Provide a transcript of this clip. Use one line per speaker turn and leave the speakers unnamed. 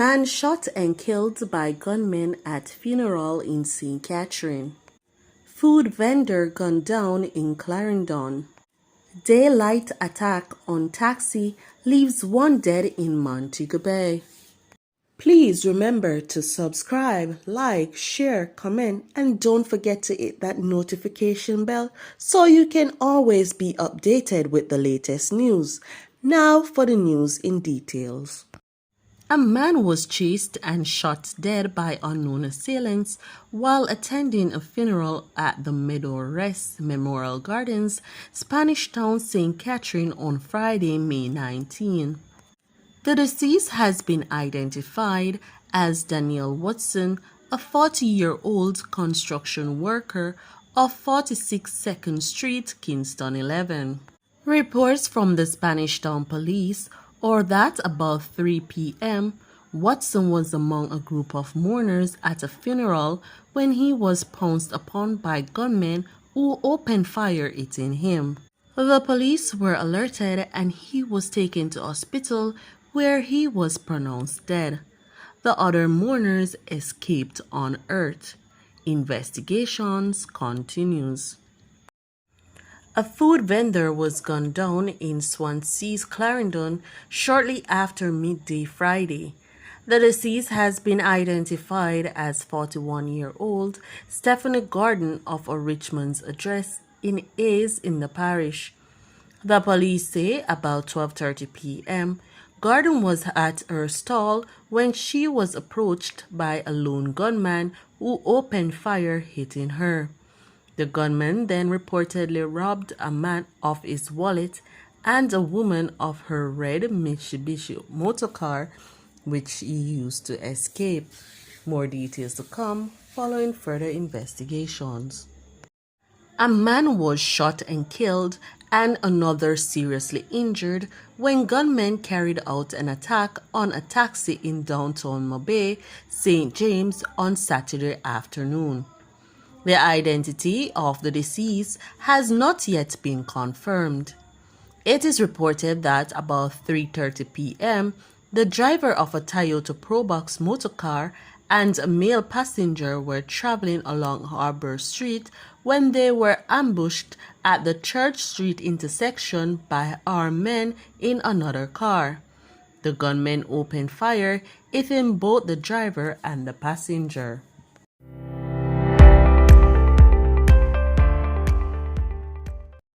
Man shot and killed by gunmen at funeral in St. Catherine. Food vendor gunned down in Clarendon. Daylight attack on taxi leaves one dead in Montego Bay. Please remember to subscribe, like, share, comment, and don't forget to hit that notification bell so you can always be updated with the latest news. Now for the news in details. A man was chased and shot dead by unknown assailants while attending a funeral at the Meadow Rest Memorial Gardens, Spanish Town, St. Catherine on Friday, May 19. The deceased has been identified as Daniel Watson, a 40-year-old construction worker of 46 2nd Street, Kingston 11. Reports from the Spanish Town Police are that about 3 p.m., Watson was among a group of mourners at a funeral when he was pounced upon by gunmen who opened fire hitting him. The police were alerted and he was taken to hospital where he was pronounced dead. The other mourners escaped unearthed. Investigations continues. A food vendor was gunned down in Swansea's Clarendon shortly after midday Friday. The deceased has been identified as 41-year-old Stephanie Gordon of a Richmond's address in Ays in the parish. The police say about 12:30 p.m., Gordon was at her stall when she was approached by a lone gunman who opened fire, hitting her. The gunman then reportedly robbed a man of his wallet and a woman of her red Mitsubishi motorcar, which he used to escape. More details to come following further investigations. A man was shot and killed and another seriously injured when gunmen carried out an attack on a taxi in downtown Mobay, St. James on Saturday afternoon. The identity of the deceased has not yet been confirmed. It is reported that about 3:30 p.m., the driver of a Toyota Probox motorcar and a male passenger were traveling along Harbour Street when they were ambushed at the Church Street intersection by armed men in another car. The gunmen opened fire, hitting both the driver and the passenger.